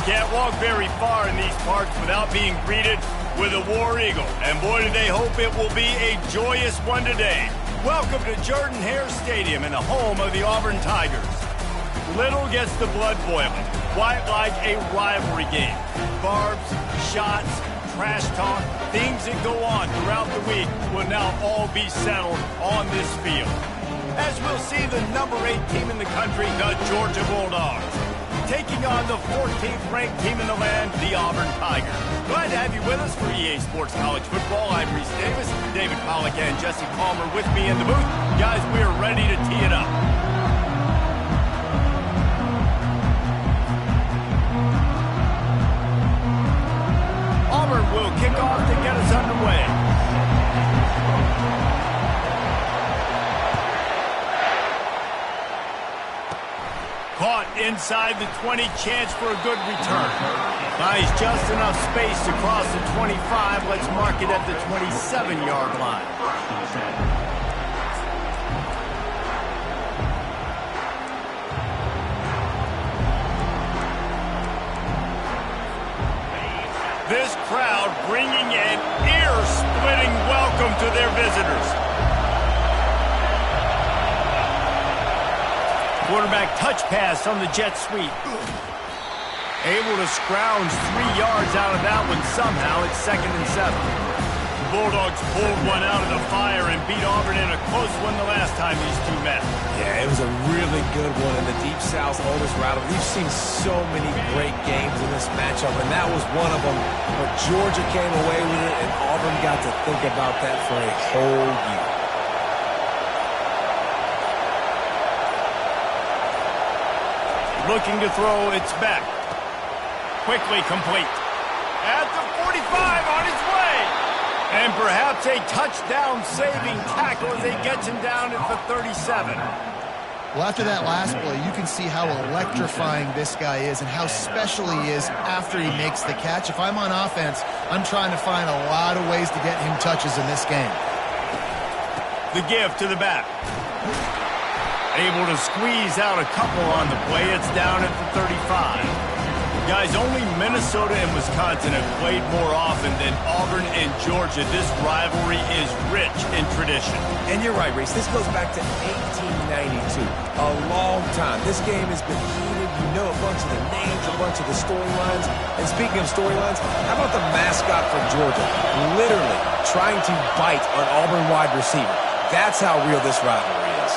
Can't walk very far in these parts without being greeted with a War Eagle. And boy, do they hope it will be a joyous one today. Welcome to Jordan-Hare Stadium and the home of the Auburn Tigers. Little gets the blood boiling, quite like a rivalry game. Barbs, shots, trash talk, things that go on throughout the week will now all be settled on this field. As we'll see the number 8 team in the country, the Georgia Bulldogs, taking on the 14th ranked team in the land, the Auburn Tigers. Glad to have you with us for EA Sports College Football. I'm Reese Davis, David Pollack and Jesse Palmer with me in the booth. Guys, we are ready to tee it up. Auburn will kick off to get us underway. Caught inside the 20, chance for a good return. Buys just enough space to cross the 25. Let's mark it at the 27-yard line. This crowd bringing an ear-splitting welcome to their visitors. Quarterback touch pass on the jet sweep. Able to scrounge 3 yards out of that one somehow. It's 2nd and 7. The Bulldogs pulled one out of the fire and beat Auburn in a close one the last time these two met. Yeah, it was a really good one in the Deep South Oldest rivalry. We've seen so many great games in this matchup, and that was one of them. But Georgia came away with it, and Auburn got to think about that for a whole year. Looking to throw, it's back. Quickly complete. At the 45, on his way. And perhaps a touchdown-saving tackle as he gets him down at the 37. Well, after that last play, you can see how electrifying this guy is and how special he is after he makes the catch. If I'm on offense, I'm trying to find a lot of ways to get him touches in this game. The give to the back. Able to squeeze out a couple on the play. It's down at the 35. Guys, only Minnesota and Wisconsin have played more often than Auburn and Georgia. This rivalry is rich in tradition. And you're right, Reese. This goes back to 1892. A long time. This game has been heated. You know a bunch of the names, a bunch of the storylines. And speaking of storylines, how about the mascot for Georgia? Literally trying to bite an Auburn wide receiver. That's how real this rivalry is.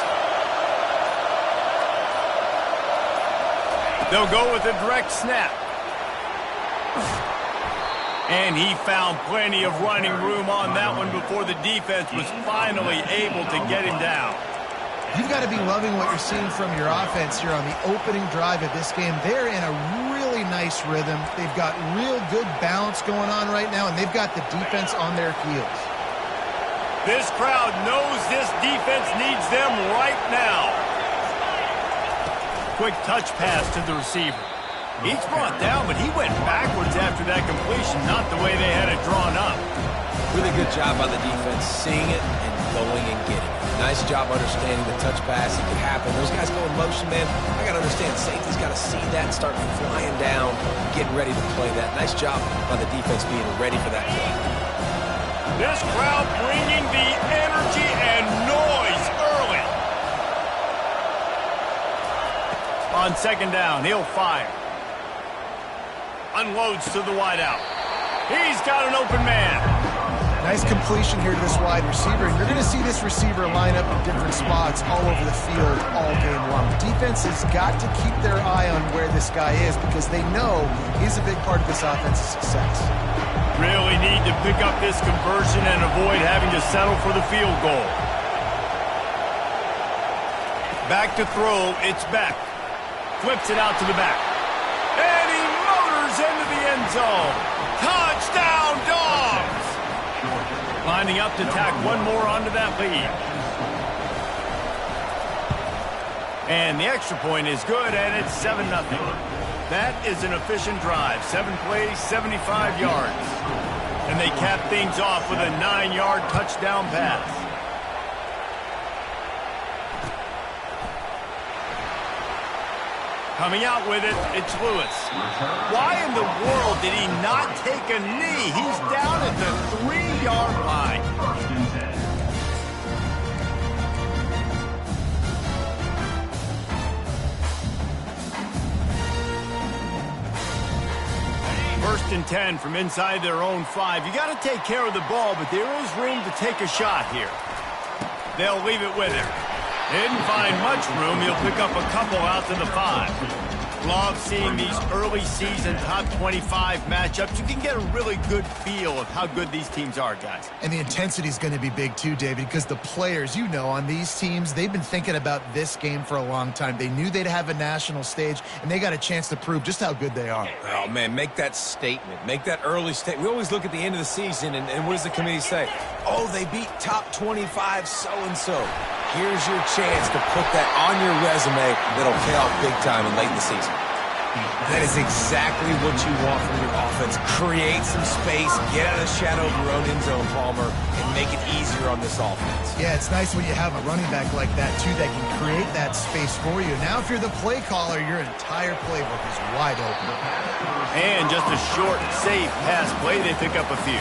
They'll go with a direct snap. And he found plenty of running room on that one before the defense was finally able to get him down. You've got to be loving what you're seeing from your offense here on the opening drive of this game. They're in a really nice rhythm. They've got real good balance going on right now, and they've got the defense on their heels. This crowd knows this defense needs them right now. Quick touch pass to the receiver. He's brought down, but he went backwards after that completion, not the way they had it drawn up. Really good job by the defense, seeing it and going and getting it. Nice job understanding the touch pass. It could happen. Those guys go in motion, man. I got to understand, safety's got to see that and start flying down, getting ready to play that. Nice job by the defense being ready for that play. This crowd bringing the energy and noise early. On 2nd down, he'll fire. Unloads to the wideout. He's got an open man. Nice completion here to this wide receiver. And you're going to see this receiver line up in different spots all over the field all game long. Defense has got to keep their eye on where this guy is because they know he's a big part of this offense's success. Really need to pick up this conversion and avoid having to settle for the field goal. Back to throw, it's back. Flips it out to the back. And he motors into the end zone. Touchdown, Dogs! Lining up to tack one more onto that lead. And the extra point is good, and it's 7-0. That is an efficient drive. 7 plays, 75 yards. And they cap things off with a 9-yard touchdown pass. Coming out with it, it's Lewis. Why in the world did he not take a knee? He's down at the 3-yard line. First and 10 from inside their own 5. You got to take care of the ball, but there is room to take a shot here. They'll leave it with him. Didn't find much room. He'll pick up a couple out to the 5. Love seeing these early season top 25 matchups. You can get a really good feel of how good these teams are, guys. And the intensity is going to be big too, David, because the players, you know, on these teams, they've been thinking about this game for a long time. They knew they'd have a national stage, and they got a chance to prove just how good they are. Oh, man, make that statement. Make that early statement. We always look at the end of the season, and what does the committee say? Oh, they beat top 25 so-and-so. Here's your chance to put that on your resume that'll pay off big time in late in the season. That is exactly what you want from your offense. Create some space, get out of the shadow of your own end zone, Palmer, and make it easier on this offense. Yeah, it's nice when you have a running back like that, too, that can create that space for you. Now, if you're the play caller, your entire playbook is wide open. And just a short, safe pass play, they pick up a few.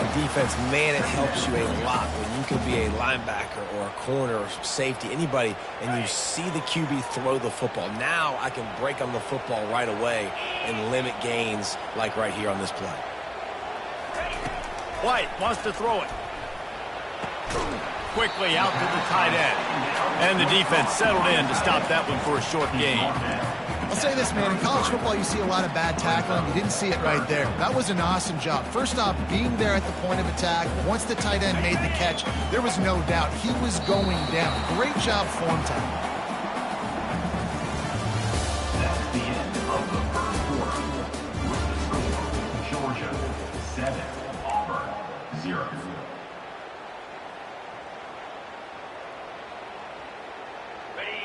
On defense, man, it helps you a lot when you can be a linebacker or a corner or safety, anybody, and you see the QB throw the football. Now I can break on the football right away and limit gains like right here on this play. White wants to throw it. Quickly out to the tight end. And the defense settled in to stop that one for a short gain. I'll say this, man, in college football you see a lot of bad tackling. You didn't see it right there. That was an awesome job. First off, being there at the point of attack. Once the tight end made the catch, there was no doubt he was going down. Great job form tackle. That's the end of the first quarter. With the score, Georgia 7, Auburn 0.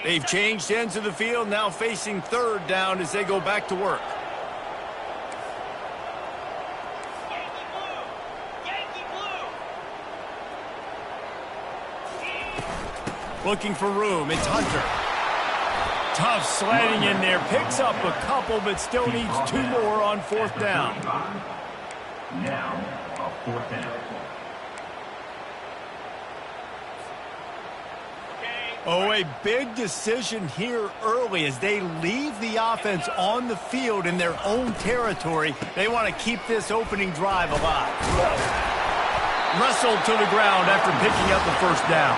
They've changed ends of the field, now facing third down as they go back to work. Looking for room, it's Hunter. Tough sliding in there, picks up a couple, but still needs 2 more on 4th down. Now, a 4th down. Oh, a big decision here early as they leave the offense on the field in their own territory. They want to keep this opening drive alive. Wrestled to the ground after picking up the 1st down.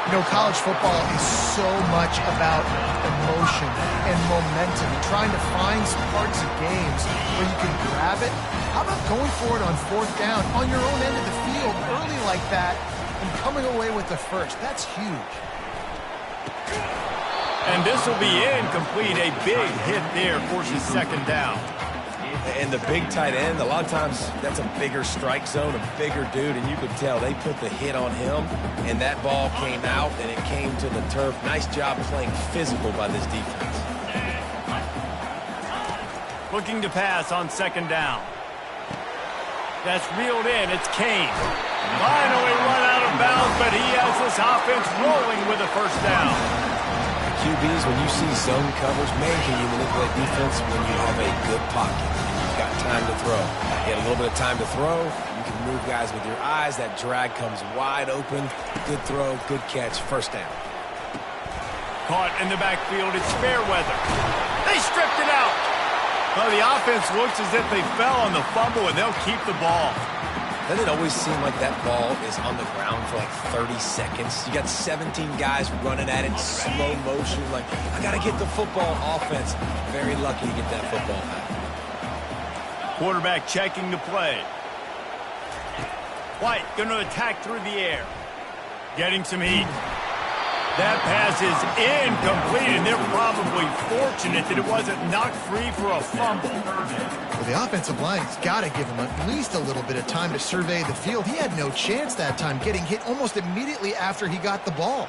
You know, college football is so much about emotion and momentum and trying to find some parts of games where you can grab it. How about going for it on 4th down on your own end of the field early like that and coming away with the first? That's huge. And this will be incomplete. A big hit there forces 2nd down. And the big tight end, a lot of times that's a bigger strike zone, a bigger dude, and you could tell they put the hit on him, and that ball came out, and it came to the turf. Nice job playing physical by this defense. Looking to pass on 2nd down. That's reeled in. It's Kane. Finally run out of bounds, but he has this offense rolling with a 1st down. QBs, when you see zone covers, man, can you manipulate defense when you have a good pocket and you've got time to throw. You get a little bit of time to throw, you can move guys with your eyes. That drag comes wide open. Good throw, good catch, 1st down. Caught in the backfield, it's Fairweather. They stripped it out. Well, the offense looks as if they fell on the fumble, and they'll keep the ball. Doesn't it always seem like that ball is on the ground for like 30 seconds? You got 17 guys running at it, slow motion. Like, I got to get the football. Offense, very lucky to get that football back. Quarterback checking the play. White going to attack through the air. Getting some heat. That pass is incomplete, and they're probably fortunate that it wasn't knocked free for a fumble. Well, the offensive line's got to give him at least a little bit of time to survey the field. He had no chance that time, getting hit almost immediately after he got the ball.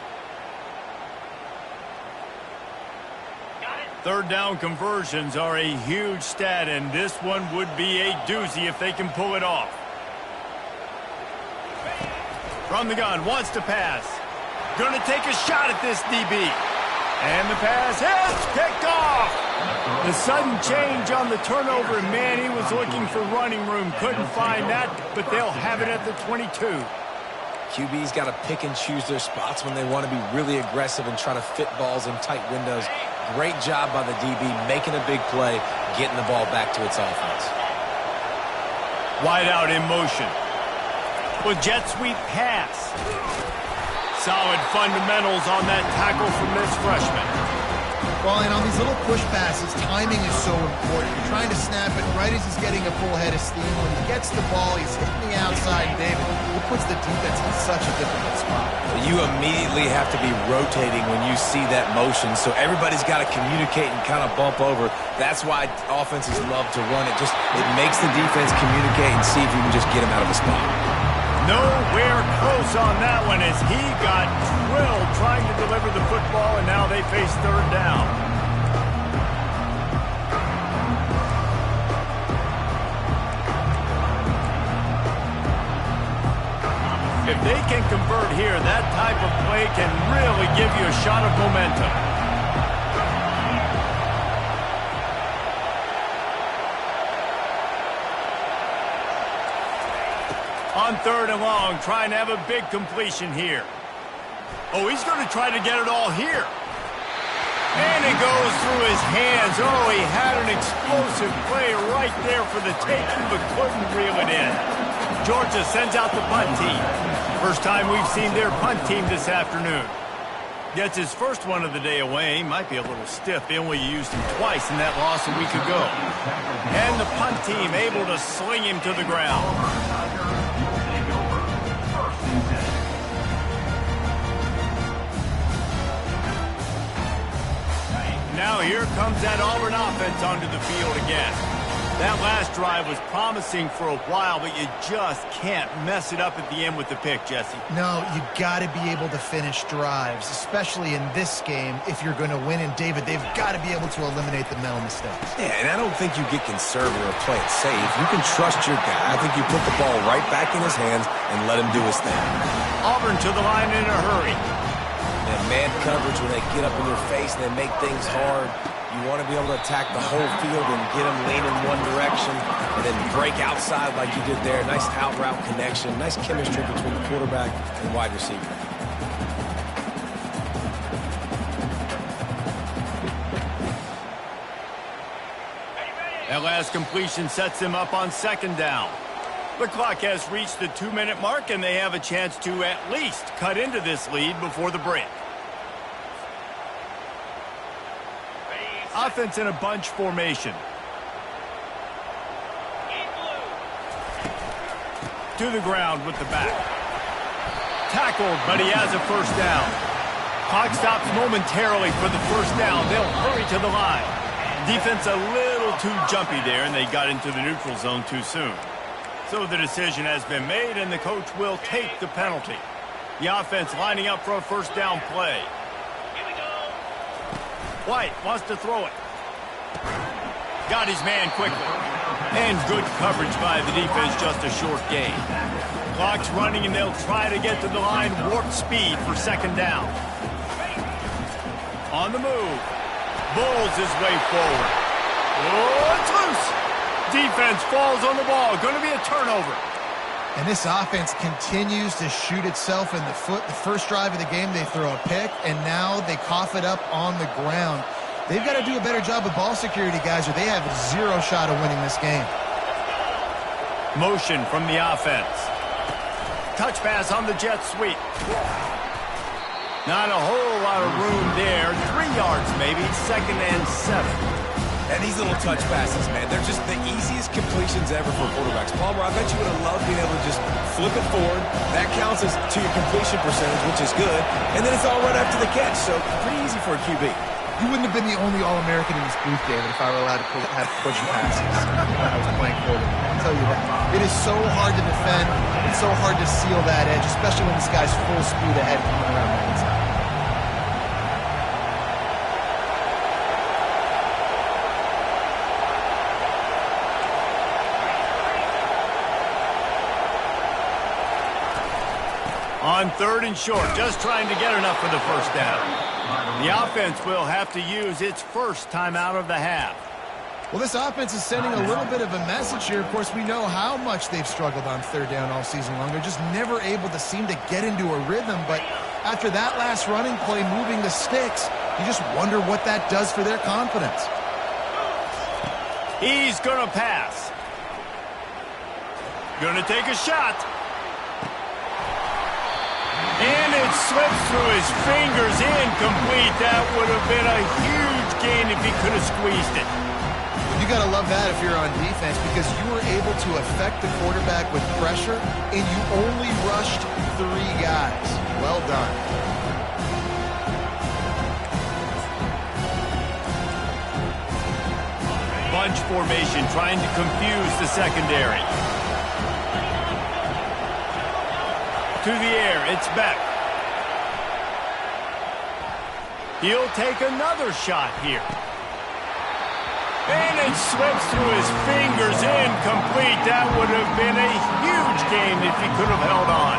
3rd down conversions are a huge stat, and this one would be a doozy if they can pull it off. From the gun, wants to pass. Going to take a shot at this DB. And the pass is picked off. The sudden change on the turnover, and man, he was looking for running room. Couldn't find that, but they'll have it at the 22. QB's got to pick and choose their spots when they want to be really aggressive and try to fit balls in tight windows. Great job by the DB, making a big play, getting the ball back to its offense. Wide out in motion. With jet sweep pass. Solid fundamentals on that tackle from this freshman. Well, and on these little push passes, timing is so important. You're trying to snap it right as he's getting a full head of steam. When he gets the ball, he's hitting the outside, David. It puts the defense in such a difficult spot. You immediately have to be rotating when you see that motion, so everybody's got to communicate and kind of bump over. That's why offenses love to run it. It makes the defense communicate and see if you can just get him out of a spot. Nowhere close on that one as he got drilled trying to deliver the football, and now they face third down. If they can convert here, that type of play can really give you a shot of momentum. On third and long, trying to have a big completion here. Oh, he's going to try to get it all here. And it goes through his hands. Oh, he had an explosive play right there for the taking, but couldn't reel it in. Georgia sends out the punt team. First time we've seen their punt team this afternoon. Gets his first one of the day away. Might be a little stiff. They only used him twice in that loss a week ago. And the punt team able to sling him to the ground. Now here comes that Auburn offense onto the field again. That last drive was promising for a while, but you just can't mess it up at the end with the pick, Jesse. No, you got to be able to finish drives, especially in this game if you're going to win. And, David, they've got to be able to eliminate the mental mistakes. Yeah, and I don't think you get conservative or play it safe. You can trust your guy. I think you put the ball right back in his hands and let him do his thing. Auburn to the line in a hurry. And man coverage, when they get up in your face and they make things hard, you want to be able to attack the whole field and get them lean in one direction and then break outside like you did there. Nice out route connection, nice chemistry between the quarterback and wide receiver. That last completion sets them up on second down. The clock has reached the 2-minute mark, and they have a chance to at least cut into this lead before the break. Offense in a bunch formation. To the ground with the back. Tackled, but he has a first down. Clock stops momentarily for the first down. They'll hurry to the line. Defense a little too jumpy there, and they got into the neutral zone too soon. So the decision has been made, and the coach will take the penalty. The offense lining up for a first down play. White wants to throw it. Got his man quickly. And good coverage by the defense, just a short gain. Clock's running, and they'll try to get to the line. Warp speed for second down. On the move. Bulls his way forward. Oh, it's loose. Defense falls on the ball. Going to be a turnover. And this offense continues to shoot itself in the foot. The first drive of the game, they throw a pick, and now they cough it up on the ground. They've got to do a better job of ball security, guys, or they have zero shot of winning this game. Motion from the offense. Touch pass on the jet sweep. Not a whole lot of room there. 3 yards maybe, 2nd and 7. And these little touch passes, man, they're just the easiest completions ever for quarterbacks. Palmer, I bet you would have loved being able to just flip it forward. That counts as to your completion percentage, which is good. And then it's all right after the catch, so pretty easy for a QB. You wouldn't have been the only All-American in this booth, David, if I were allowed to have push passes when I was playing quarterback. I'll tell you that. It is so hard to defend. It's so hard to seal that edge, especially when this guy's full speed ahead coming around the inside. On 3rd and short, just trying to get enough for the first down. The offense will have to use its first timeout of the half. Well, this offense is sending a little bit of a message here. Of course, we know how much they've struggled on third down all season long. They're just never able to seem to get into a rhythm. But after that last running play, moving the sticks, you just wonder what that does for their confidence. He's going to pass. Going to take a shot. And it slips through his fingers, incomplete. That would have been a huge gain if he could have squeezed it. You got to love that if you're on defense, because you were able to affect the quarterback with pressure, and you only rushed 3 guys. Well done. Bunch formation trying to confuse the secondary. To the air, it's Beck. He'll take another shot here. And it slips through his fingers, incomplete. That would have been a huge gain if he could have held on.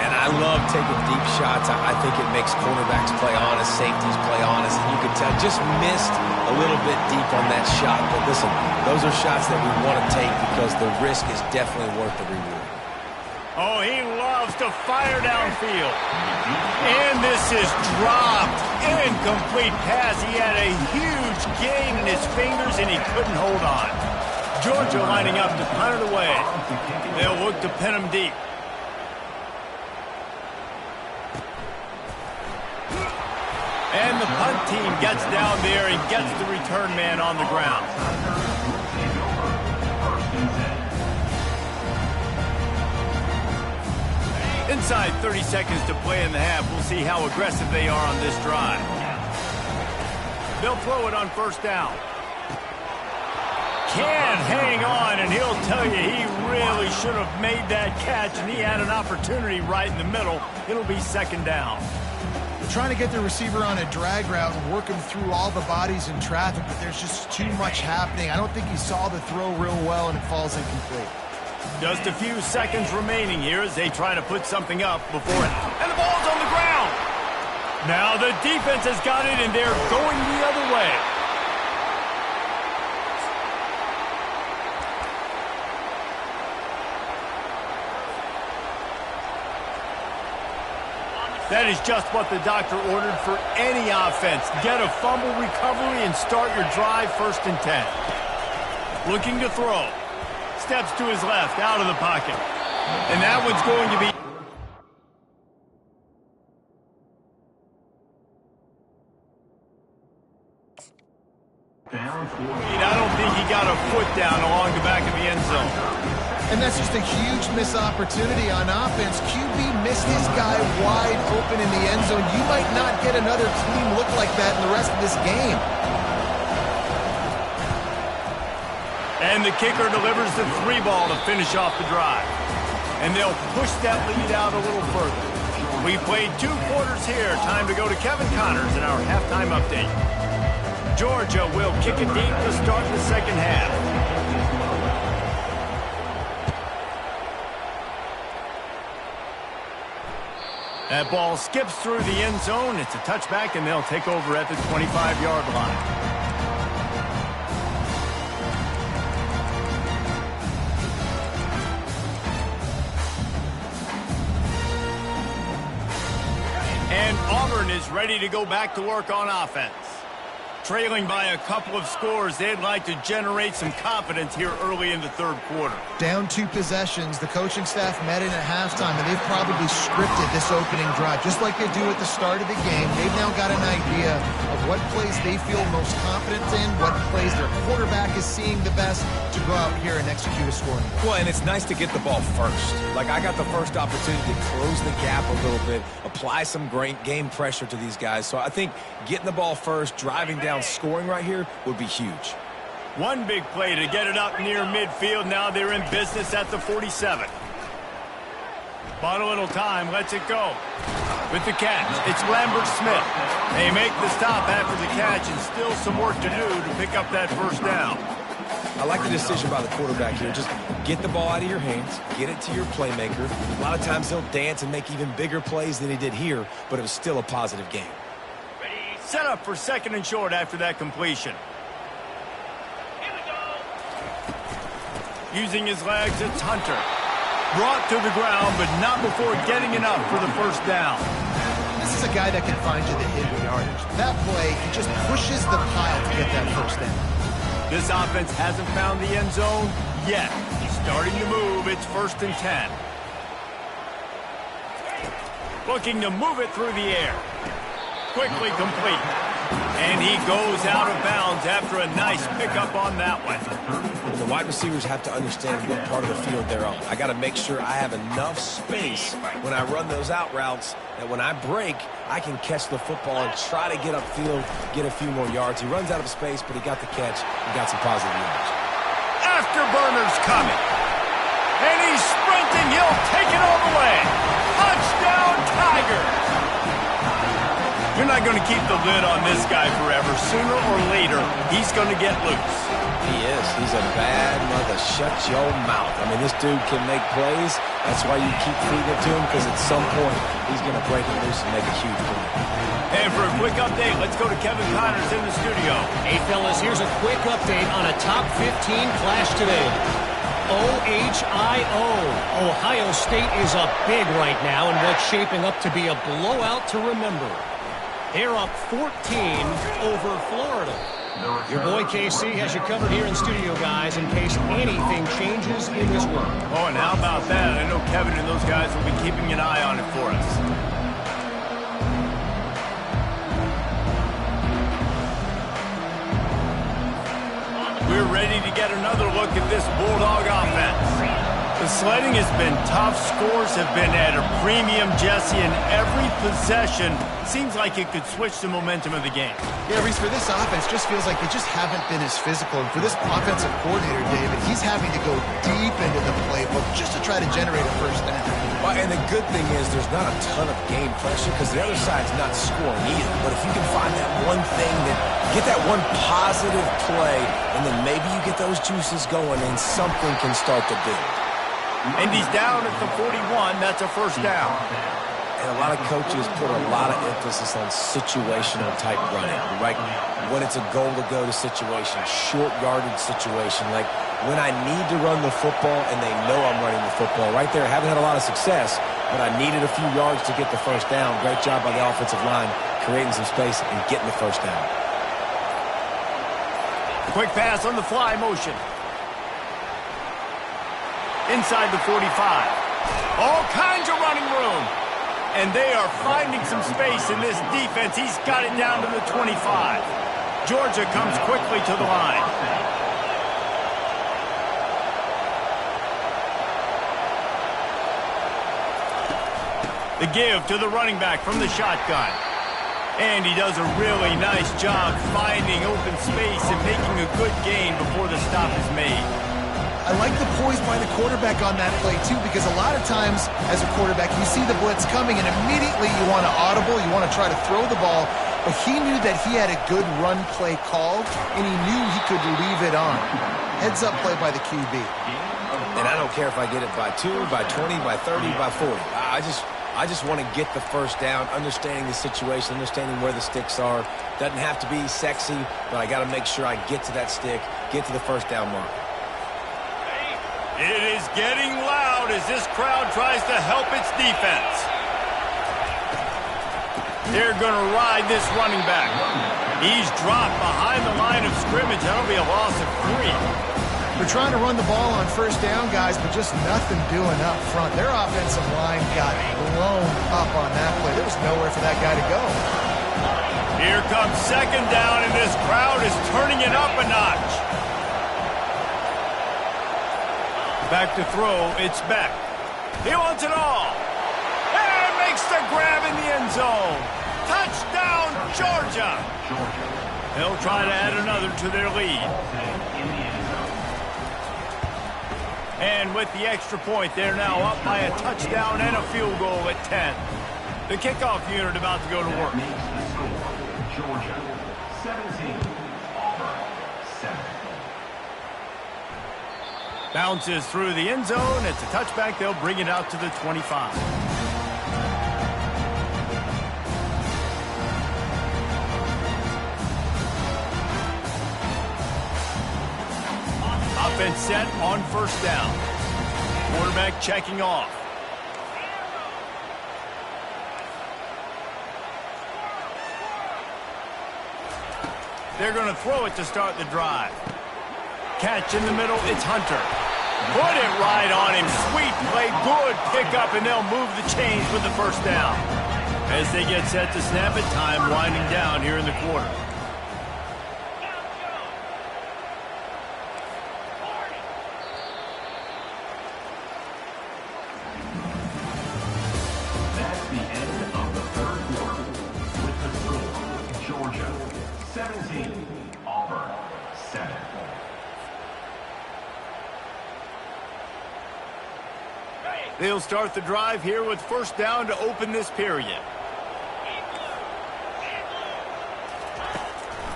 And I love taking deep shots. I think it makes cornerbacks play honest, safeties play honest. And you can tell, just missed a little bit deep on that shot. But listen, those are shots that we want to take because the risk is definitely worth the reward. Oh, he loves to fire downfield. And this is dropped. Incomplete pass. He had a huge gain in his fingers, and he couldn't hold on. Georgia lining up to punt it away. They'll look to pin him deep. And the punt team gets down there and gets the return man on the ground. Inside 30 seconds to play in the half. We'll see how aggressive they are on this drive. They'll throw it on first down. Can't hang on, and he'll tell you he really should have made that catch, and he had an opportunity right in the middle. It'll be second down. They're trying to get the receiver on a drag route and work him through all the bodies in traffic, but there's just too much happening. I don't think he saw the throw real well, and it falls incomplete. Just a few seconds remaining here as they try to put something up before it. And the ball's on the ground. Now the defense has got it, and they're going the other way. That is just what the doctor ordered for any offense. Get a fumble recovery and start your drive 1st and 10. Looking to throw. Steps to his left, out of the pocket. And that one's going to be... I don't think he got a foot down along the back of the end zone. And that's just a huge missed opportunity on offense. QB missed his guy wide open in the end zone. You might not get another clean look like that in the rest of this game. And the kicker delivers the 3-ball to finish off the drive. And they'll push that lead out a little further. We played 2 quarters here. Time to go to Kevin Connors in our halftime update. Georgia will kick it deep to start the second half. That ball skips through the end zone. It's a touchback, and they'll take over at the 25-yard line. And Auburn is ready to go back to work on offense. Trailing by a couple of scores, they'd like to generate some confidence here early in the 3rd quarter. Down 2 possessions, the coaching staff met in at halftime, and they've probably scripted this opening drive. Just like they do at the start of the game, they've now got an idea of what plays they feel most confident in, what plays their quarterback is seeing the best to go out here and execute a scoring. Well, and it's nice to get the ball first. Like, I got the first opportunity to close the gap a little bit, apply some great game pressure to these guys. So I think getting the ball first, driving down, scoring right here would be huge. One big play to get it up near midfield. Now they're in business at the 47. Bought a little time, lets it go. With the catch, it's Lambert Smith. They make the stop after the catch, and still some work to do to pick up that 1st down. I like the decision by the quarterback here. Just get the ball out of your hands, get it to your playmaker. A lot of times he'll dance and make even bigger plays than he did here, but it was still a positive game. Set up for 2nd and short after that completion. Using his legs, it's Hunter. Brought to the ground, but not before getting enough for the first down. This is a guy that can find you the hidden yardage. That play, he just pushes the pile to get that first down. This offense hasn't found the end zone yet. He's starting to move. It's 1st and 10. Looking to move it through the air. Quickly complete. And he goes out of bounds after a nice pickup on that one. The wide receivers have to understand what part of the field they're on. I got to make sure I have enough space when I run those out routes that when I break, I can catch the football and try to get upfield, get a few more yards. He runs out of space, but he got the catch. He got some positive yards. Afterburner's coming. And he's sprinting. He'll take it all the way. Touchdown, Tigers! You're not going to keep the lid on this guy forever. Sooner or later, he's going to get loose. He is. He's a bad mother. Shut your mouth. I mean, this dude can make plays. That's why you keep feeding it to him, because at some point, he's going to break it loose and make a huge play. And for a quick update, let's go to Kevin Connors in the studio. Hey, fellas, here's a quick update on a top 15 clash today. OHIO. Ohio State is up big right now in what's shaping up to be a blowout to remember. They're up 14 over Florida. Your boy KC has you covered here in studio, guys, in case anything changes in this one. Oh, and how about that? I know Kevin and those guys will be keeping an eye on it for us. We're ready to get another look at this Bulldog offense. The sledding has been tough. Scores have been at a premium, Jesse, and every possession seems like it could switch the momentum of the game. Yeah, Reese, for this offense, just feels like they just haven't been as physical. And for this offensive coordinator, David, he's having to go deep into the playbook just to try to generate a first down. Well, and the good thing is there's not a ton of game pressure because the other side's not scoring either. But if you can find that one thing, get that one positive play, and then maybe you get those juices going and something can start to build. And he's down at the 41. That's a first down. And a lot of coaches put a lot of emphasis on situational type running, right? When it's a goal to go to situation, short yardage situation, like when I need to run the football and they know I'm running the football. Right there, haven't had a lot of success, but I needed a few yards to get the first down. Great job by the offensive line, creating some space and getting the first down. Quick pass on the fly motion. Inside the 45. All kinds of running room. And they are finding some space in this defense. He's got it down to the 25. Georgia comes quickly to the line. The give to the running back from the shotgun. And he does a really nice job finding open space and making a good gain before the stop is made. I like the poise by the quarterback on that play, too, because a lot of times as a quarterback, you see the blitz coming, and immediately you want to audible, you want to try to throw the ball, but he knew that he had a good run play call, and he knew he could leave it on. Heads up play by the QB. And I don't care if I get it by 2, by 20, by 30, by 40. I just want to get the first down, understanding the situation, understanding where the sticks are. Doesn't have to be sexy, but I got to make sure I get to that stick, get to the first down mark. It is getting loud as this crowd tries to help its defense. They're going to ride this running back. He's dropped behind the line of scrimmage. That'll be a loss of 3. They're trying to run the ball on first down, guys, but just nothing doing up front. Their offensive line got blown up on that play. There was nowhere for that guy to go. Here comes second down, and this crowd is turning it up a notch. Back to throw, it's Beck. He wants it all. And makes the grab in the end zone. Touchdown, Georgia. They'll try to add another to their lead. And with the extra point, they're now up by a touchdown and a field goal at 10. The kickoff unit about to go to work. Georgia 17, Auburn 7. Bounces through the end zone. It's a touchback. They'll bring it out to the 25. offense set on first down. Quarterback checking off. They're going to throw it to start the drive. Catch in the middle, it's Hunter. Put it right on him. Sweet play, good pickup, and they'll move the chains with the first down. As they get set to snap it, time winding down here in the quarter. That's the end of the third quarter. With the score, Georgia 17, Auburn 7. They'll start the drive here with first down to open this period.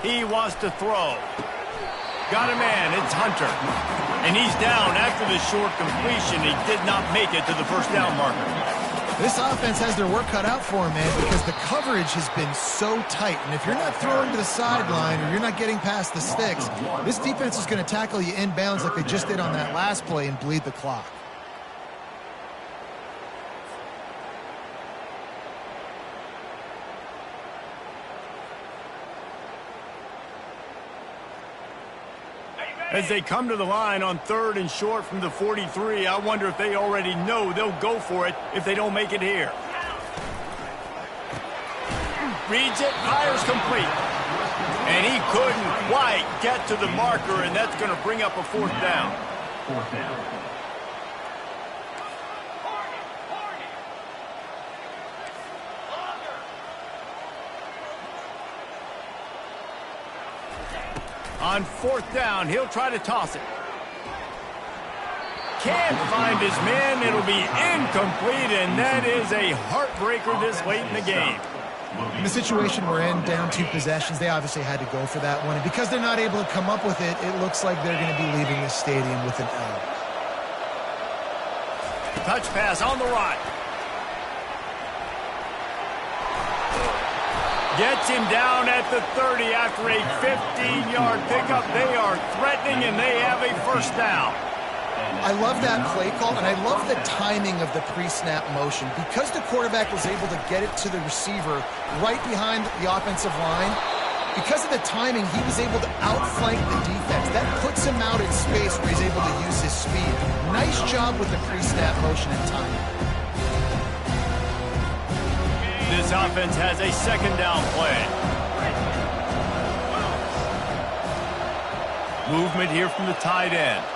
He wants to throw. Got a man, it's Hunter. And he's down after the short completion. He did not make it to the first down marker. This offense has their work cut out for them, man, because the coverage has been so tight. And if you're not throwing to the sideline or you're not getting past the sticks, this defense is going to tackle you inbounds like they just did on that last play and bleed the clock. As they come to the line on 3rd and short from the 43, I wonder if they already know they'll go for it if they don't make it here. Reads it, fires complete. And he couldn't quite get to the marker, and that's going to bring up a fourth down. Fourth down. On fourth down, he'll try to toss it. Can't find his man. It'll be incomplete, and that is a heartbreaker this late in the game. In the situation we're in, down 2 possessions, they obviously had to go for that one. And because they're not able to come up with it, it looks like they're going to be leaving the stadium with an L. Touch pass on the right. Gets him down at the 30 after a 15-yard pickup. They are threatening, and they have a first down. I love that play call, and I love the timing of the pre-snap motion. Because the quarterback was able to get it to the receiver right behind the offensive line, because of the timing, he was able to outflank the defense. That puts him out in space where he's able to use his speed. Nice job with the pre-snap motion and timing. This offense has a second down play. Movement here from the tight end.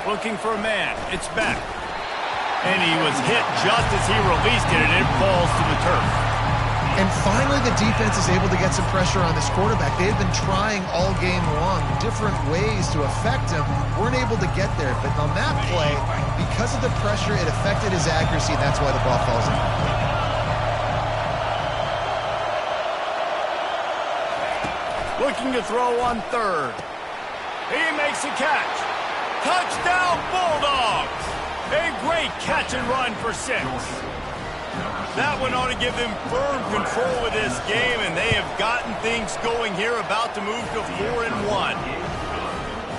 Looking for a man. It's back. And he was hit just as he released it, and it falls to the turf. And finally, the defense is able to get some pressure on this quarterback. They had been trying all game long different ways to affect him. Weren't able to get there. But on that play, because of the pressure, it affected his accuracy, and that's why the ball falls in. Looking to throw on 3rd. He makes a catch. Touchdown, Bulldogs! A great catch and run for 6. That one ought to give them firm control of this game, and they have gotten things going here, about to move to 4-1.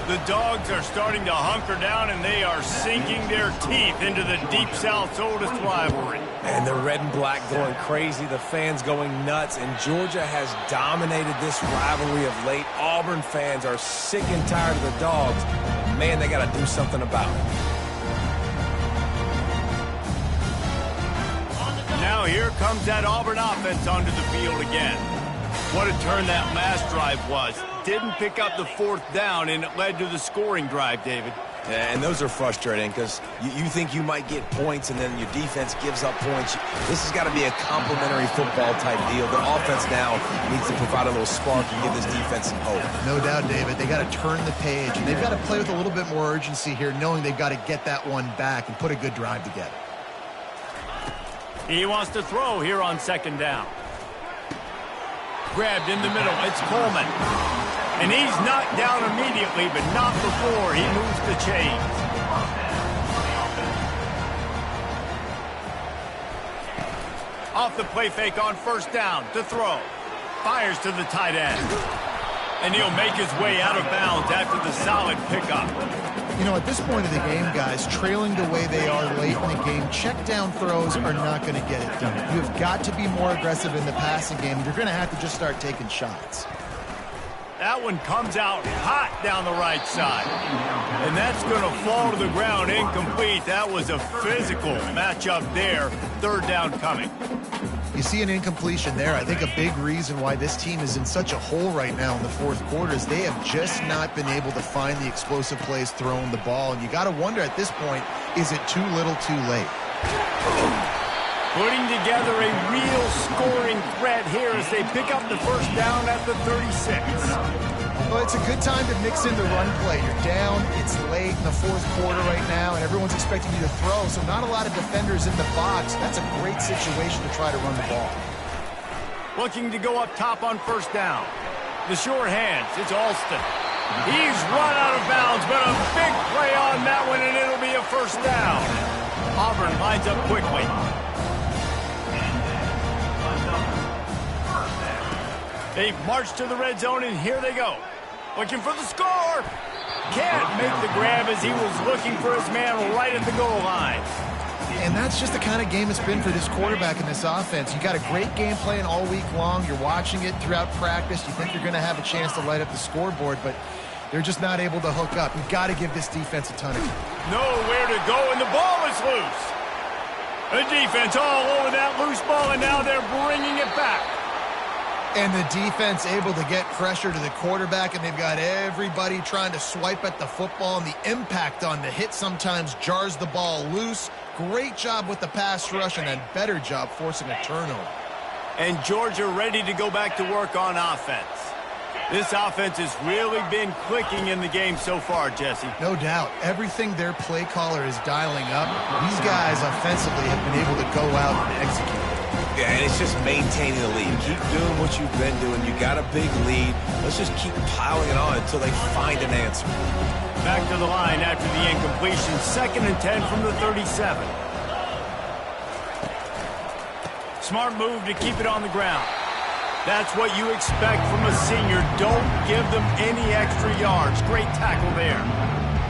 The Dogs are starting to hunker down, and they are sinking their teeth into the Deep South's oldest rivalry. And the red and black going crazy, the fans going nuts, and Georgia has dominated this rivalry of late. Auburn fans are sick and tired of the Dogs. Man, they got to do something about it. Now here comes that Auburn offense onto the field again. What a turn that last drive was. Didn't pick up the 4th down, and it led to the scoring drive, David. Yeah, and those are frustrating because you think you might get points and then your defense gives up points. This has got to be a complementary football type deal. The offense now needs to provide a little spark and give this defense some hope. No doubt, David. They got to turn the page, and they've got to play with a little bit more urgency here, knowing they've got to get that one back and put a good drive together. He wants to throw here on 2nd down. Grabbed in the middle. It's Coleman. And he's knocked down immediately, but not before he moves the chains. Off the play fake on 1st down to throw. Fires to the tight end. And he'll make his way out of bounds after the solid pickup. You know, at this point of the game, guys, trailing the way they are late in the game, check down throws are not going to get it done. You've got to be more aggressive in the passing game. You're going to have to just start taking shots. That one comes out hot down the right side. And that's going to fall to the ground incomplete. That was a physical matchup there. Third down coming. You see an incompletion there. I think a big reason why this team is in such a hole right now in the fourth quarter is they have just not been able to find the explosive plays throwing the ball. And you got to wonder at this point, is it too little too late? Putting together a real scoring threat here as they pick up the first down at the 36. Well, it's a good time to mix in the run play. You're down, it's late in the fourth quarter right now, and everyone's expecting you to throw, so not a lot of defenders in the box. That's a great situation to try to run the ball. Looking to go up top on first down. The sure hands, it's Alston. He's run out of bounds, but a big play on that one, and it'll be a first down. Auburn lines up quickly. They've marched to the red zone, and here they go. Looking for the score. Can't make the grab as he was looking for his man right at the goal line. And that's just the kind of game it's been for this quarterback in this offense. You got a great game plan all week long. You're watching it throughout practice. You think you're going to have a chance to light up the scoreboard, but they're just not able to hook up. You've got to give this defense a ton of time. Nowhere to go, and the ball is loose. The defense all over that loose ball, and now they're bringing it back. And the defense able to get pressure to the quarterback, and they've got everybody trying to swipe at the football, and the impact on the hit sometimes jars the ball loose. Great job with the pass rush, and a better job forcing a turnover. And Georgia ready to go back to work on offense. This offense has really been clicking in the game so far, Jesse. No doubt. Everything their play caller is dialing up, these guys offensively have been able to go out and execute. Yeah, and it's just maintaining the lead. Keep doing what you've been doing. You got a big lead. Let's just keep piling it on until they find an answer. Back to the line after the incompletion. 2nd and 10 from the 37. Smart move to keep it on the ground. That's what you expect from a senior. Don't give them any extra yards. Great tackle there.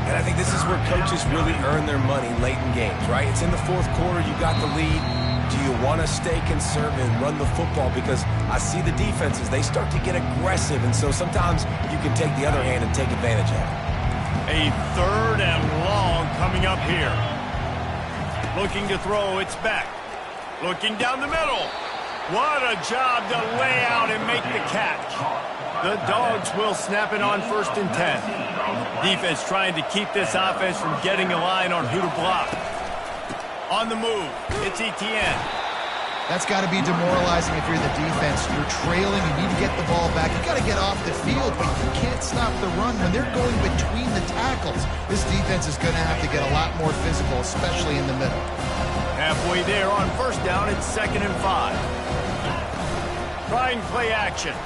And I think this is where coaches really earn their money late in games, right? It's in the fourth quarter. You got the lead. Do you want to stay conservative and run the football? Because I see the defenses, they start to get aggressive, and so sometimes you can take the other hand and take advantage of it. A 3rd and long coming up here. Looking to throw, it's back. Looking down the middle. What a job to lay out and make the catch. The Dogs will snap it on 1st and 10. Defense trying to keep this offense from getting a line on who to block. On the move, it's Etienne. That's got to be demoralizing if you're the defense. You're trailing, you need to get the ball back. You got to get off the field, but you can't stop the run when they're going between the tackles. This defense is going to have to get a lot more physical, especially in the middle. Halfway there on first down, it's 2nd and 5. Trying play action.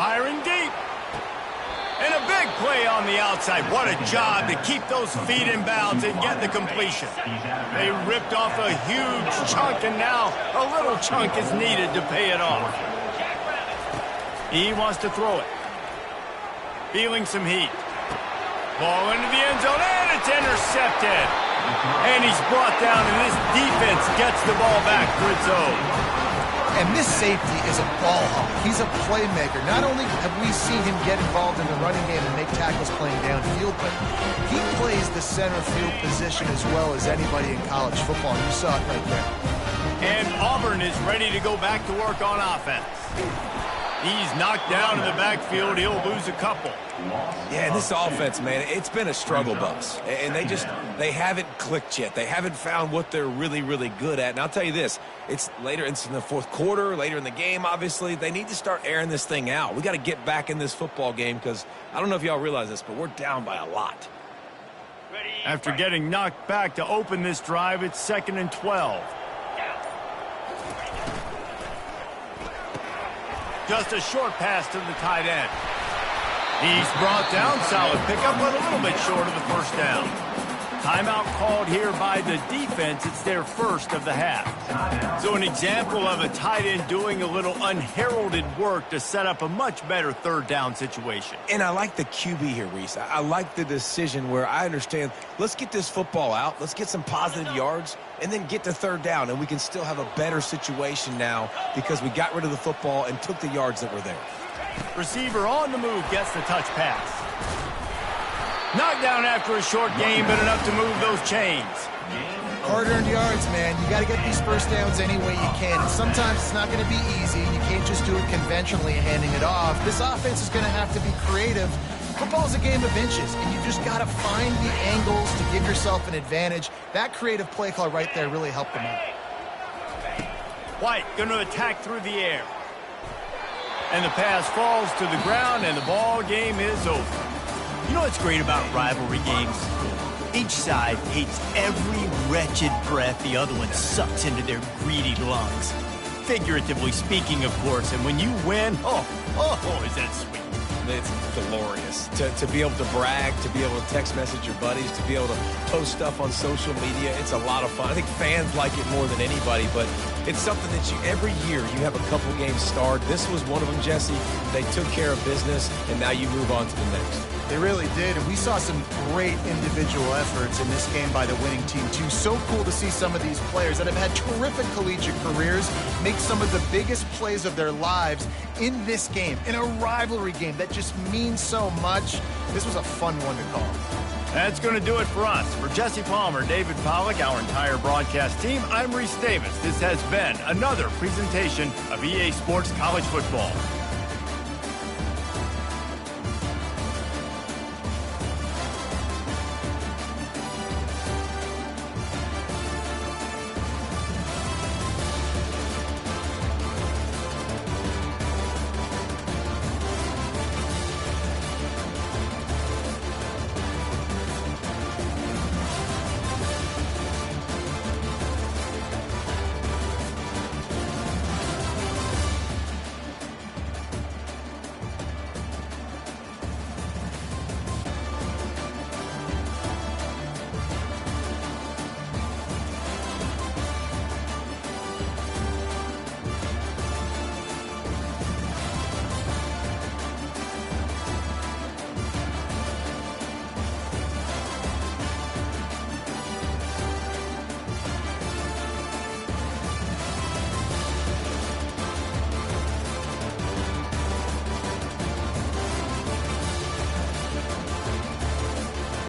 Firing deep. And a big play on the outside. What a job to keep those feet in bounds and get the completion. They ripped off a huge chunk, and now a little chunk is needed to pay it off. He wants to throw it. Feeling some heat. Ball into the end zone, and it's intercepted. And he's brought down, and this defense gets the ball back for its own. And this safety is a ball hawk. He's a playmaker. Not only have we seen him get involved in the running game and make tackles playing downfield, but he plays the center field position as well as anybody in college football. You saw it right there. And Auburn is ready to go back to work on offense. He's knocked down in the backfield. He'll lose a couple. Yeah, and this offense, man, it's been a struggle bus. And they haven't clicked yet. They haven't found what they're really, really good at. And I'll tell you this, it's in the fourth quarter, later in the game, obviously. They need to start airing this thing out. We got to get back in this football game because I don't know if y'all realize this, but we're down by a lot. After getting knocked back to open this drive, it's 2nd and 12. Just a short pass to the tight end. He's brought down, solid pickup, but a little bit short of the first down. Timeout called here by the defense. It's their first of the half. So an example of a tight end doing a little unheralded work to set up a much better third down situation. And I like the QB here, Reese. I like the decision where I understand, let's get this football out, let's get some positive yards, and then get to third down, and we can still have a better situation now because we got rid of the football and took the yards that were there. Receiver on the move gets the touch pass. Knocked down after a short gain, but enough to move those chains. Hard-earned yards, man. You got to get these first downs any way you can. And sometimes it's not going to be easy. You can't just do it conventionally handing it off. This offense is going to have to be creative. Football's a game of inches, and you just got to find the angles to give yourself an advantage. That creative play call right there really helped them out. White going to attack through the air. And the pass falls to the ground, and the ball game is over. You know what's great about rivalry games? Each side hates every wretched breath the other one sucks into their greedy lungs. Figuratively speaking, of course, and when you win, oh, is that sweet. It's glorious. To be able to brag, to be able to text message your buddies, to be able to post stuff on social media, it's a lot of fun. I think fans like it more than anybody, but it's something that every year you have a couple games starred. This was one of them, Jesse. They took care of business, and now you move on to the next. They really did, and we saw some great individual efforts in this game by the winning team, too. So cool to see some of these players that have had terrific collegiate careers make some of the biggest plays of their lives in this game, in a rivalry game that just means so much. This was a fun one to call. That's going to do it for us. For Jesse Palmer, David Pollack, our entire broadcast team, I'm Reese Davis. This has been another presentation of EA Sports College Football.